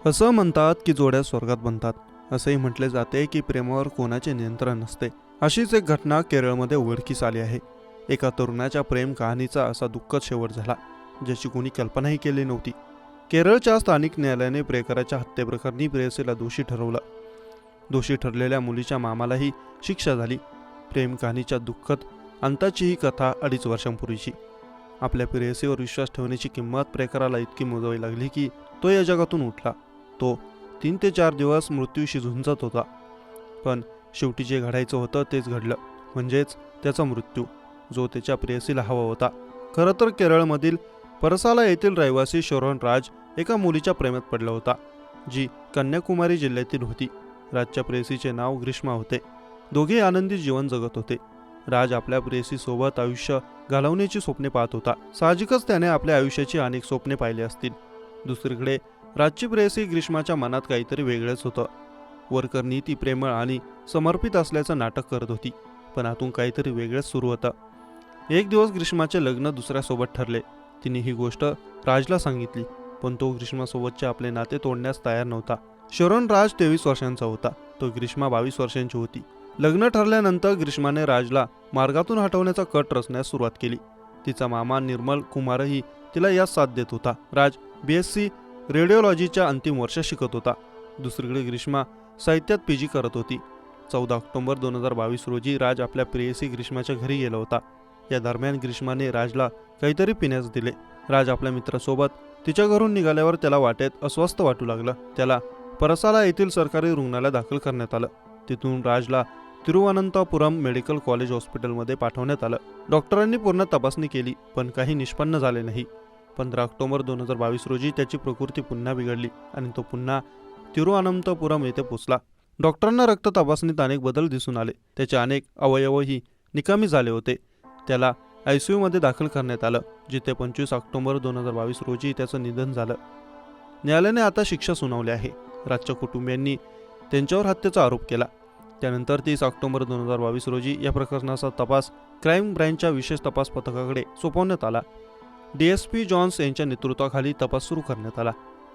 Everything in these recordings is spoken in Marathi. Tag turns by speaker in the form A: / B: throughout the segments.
A: असं म्हणतात की जोड्या स्वर्गात बनतात. असंही म्हटले जाते की प्रेमावर कोणाचे नियंत्रण नसते. अशीच एक घटना केरळमध्ये उघडकीस आली आहे. एका तरुणाच्या प्रेम कहाणीचा असा दुःखद शेवट झाला ज्याची कोणी कल्पनाही केली नव्हती. केरळच्या स्थानिक न्यायालयाने प्रियकराच्या हत्येप्रकरणी प्रेयसीला दोषी ठरवलं. दोषी ठरलेल्या मुलीच्या मामालाही शिक्षा झाली. प्रेम कहाणीच्या दुःखद अंताची ही कथा 2.5 वर्षांपूर्वीची. आपल्या प्रेयसीवर विश्वास ठेवण्याची किंमत प्रियकराला इतकी मोजावी लागली की तो या जगातून उठला. तो 3 ते 4 दिवस मृत्यूशी झुंजत होता. पण शेवटी जे घडायचं होतं तेच घडलं, म्हणजेच त्याचा मृत्यू, जो त्याच्या प्रेयसीला हवा होता. खरं तर केरळमधील परसाला येथील रहिवासी शरण राज एका मुलीच्या प्रेमात पडला होता, जी कन्याकुमारी जिल्ह्यातील होती. राजच्या प्रेयसीचे नाव ग्रीष्मा होते. दोघे आनंदी जीवन जगत होते. राज आपल्या प्रेयसीसोबत आयुष्य घालवण्याची स्वप्ने पाहत होता. साहजिकच त्याने आपल्या आयुष्याची अनेक स्वप्ने पाहिली असतील. दुसरीकडे राजची प्रेयसी ग्रीष्माच्या मनात काहीतरी वेगळंच होतं. वरकरणी ती प्रेमळ आणि समर्पित असल्याचं नाटक करत होती, पण आतून काहीतरी वेगळंच सुरू होतं. एक दिवस ग्रीष्माचे लग्न दुसऱ्यासोबत ठरले. तिने ही गोष्ट राजला सांगितली, पण तो ग्रीष्मासोबतचे आपले नाते तोडण्यास तयार नव्हता. शरण राज 23 वर्षांचा होता, तो ग्रीष्मा 22 वर्षांची होती. लग्न ठरल्यानंतर ग्रीष्माने राजला मार्गातून हटवण्याचा कट रचण्यास सुरुवात केली. तिचा मामा निर्मल कुमारही तिला यास साथ देत होता. राज BSc रेडिओलॉजीच्या अंतिम वर्षात शिकत होता. दुसरीकडे ग्रीष्मा साहित्यात PG करत होती. 14 ऑक्टोबर 2022 रोजी राज आपल्या प्रेयसी ग्रीष्माच्या घरी गेला होता. या दरम्यान ग्रीष्माने राजला काहीतरी पिण्यास दिले. राज आपल्या मित्रासोबत तिच्या घरून निघाल्यावर त्याला वाटेत अस्वस्थ वाटू लागलं. त्याला परसाला येथील सरकारी रुग्णालयात दाखल करण्यात आलं. तिथून राजला तिरुवनंतपुरम मेडिकल कॉलेज हॉस्पिटलमध्ये पाठवण्यात आलं. डॉक्टरांनी पूर्ण तपासणी केली, पण काही निष्पन्न झाले नाही. 15 ऑक्टोबर 2022 रोजी त्याची प्रकृती पुन्हा बिघडली आणि तो पुन्हा तिरुवनंतपुरम येथे पोहोचला. डॉक्टरांना रक्त तपासणीत अनेक बदल दिसून आले. त्याचे अनेक अवयवही निकामी झाले होते. त्याला ICU मध्ये दाखल करण्यात आलं, जिथे 25 ऑक्टोबर 2022 रोजी त्याचं निधन झालं. न्यायालयाने आता शिक्षा सुनावली आहे. राजच्या कुटुंबियांनी त्यांच्यावर हत्येचा आरोप केला. त्यानंतर 30 ऑक्टोबर 2022 रोजी या प्रकरणाचा तपास क्राईम ब्रँचच्या विशेष तपास पथकाकडे सोपवण्यात आला. DSP जॉन्स यांच्या नेतृत्वाखाली तपास सुरू करण्यात आला.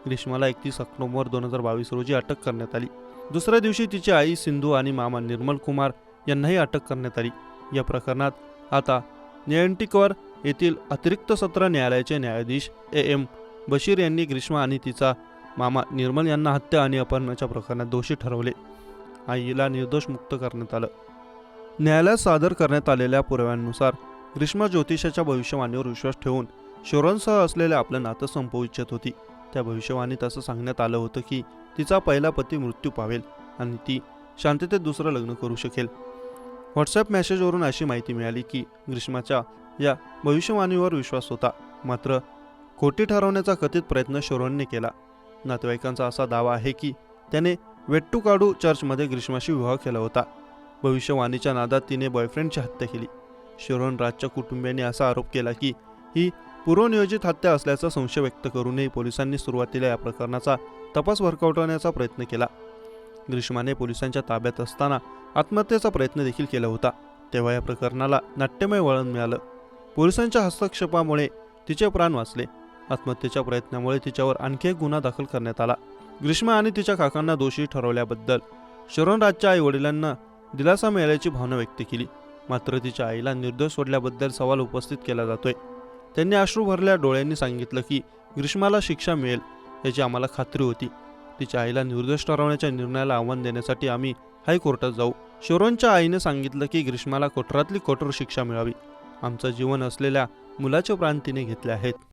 A: ग्रीष्माला 31 ऑक्टोबर 2022 रोजी अटक करण्यात आली. दुसऱ्या दिवशी तिची आई सिंधू आणि मामा निर्मल कुमार यांनाही अटक करण्यात आली. या प्रकरणात आता न्यायंटिकवर येथील अतिरिक्त सत्र न्यायालयाचे न्यायाधीश AM बशीर यांनी ग्रीष्मा आणि तिचा मामा निर्मल यांना हत्या आणि अपहरणाच्या प्रकरणात दोषी ठरवले. आईला निर्दोष मुक्त करण्यात आलं. न्यायालयात सादर करण्यात आलेल्या पुराव्यांनुसार ग्रीष्मा ज्योतिषाच्या भविष्यवाणीवर विश्वास ठेवून शरणसह असलेले आपलं नातं संपवू इच्छित होती. त्या भविष्यवाणीत असं सांगण्यात आलं होतं की तिचा पहिला पती मृत्यू पावेल आणि ती शांततेत दुसरं लग्न करू शकेल. व्हॉट्सॲप मेसेजवरून अशी माहिती मिळाली की ग्रीष्माच्या या भविष्यवाणीवर विश्वास होता, मात्र खोटी ठरवण्याचा कथित प्रयत्न शरणने केला. नातेवाईकांचा असा दावा आहे की त्याने वेट्टुकाडू चर्चमध्ये ग्रीष्माशी विवाह केला होता. भविष्यवाणीच्या नादात तिने बॉयफ्रेंडची हत्या केली. शरण राजच्या कुटुंबियांनी असा आरोप केला की ही पूर्वनियोजित हत्या असल्याचा संशय व्यक्त करूनही पोलिसांनी सुरुवातीला या प्रकरणाचा तपास भरकटवण्याचा प्रयत्न केला. ग्रीष्माने पोलिसांच्या ताब्यात असताना आत्महत्येचा प्रयत्न देखील केला होता. तेव्हा या प्रकरणाला नाट्यमय वळण मिळालं. पोलिसांच्या हस्तक्षेपामुळे तिचे प्राण वाचले. आत्महत्येच्या प्रयत्नामुळे तिच्यावर आणखी एक गुन्हा दाखल करण्यात आला. ग्रीष्मा आणि तिच्या काकांना दोषी ठरवल्याबद्दल शरण राजच्या आई वडिलांना दिलासा मिळाल्याची भावना व्यक्त केली. मात्र तिच्या आईला निर्दोष सोडल्याबद्दल सवाल उपस्थित केला जातोय. त्यांनी अश्रू भरल्या डोळ्यांनी सांगितलं की ग्रीष्माला शिक्षा मिळेल याची आम्हाला खात्री होती. तिच्या आईला निर्दोष ठरवण्याच्या निर्णयाला आव्हान देण्यासाठी आम्ही हायकोर्टात जाऊ. शरणच्या आईने सांगितलं की ग्रीष्माला कठोरातली कठोर शिक्षा मिळावी. आमचं जीवन असलेल्या मुलाचे प्राण तिने घेतले आहेत.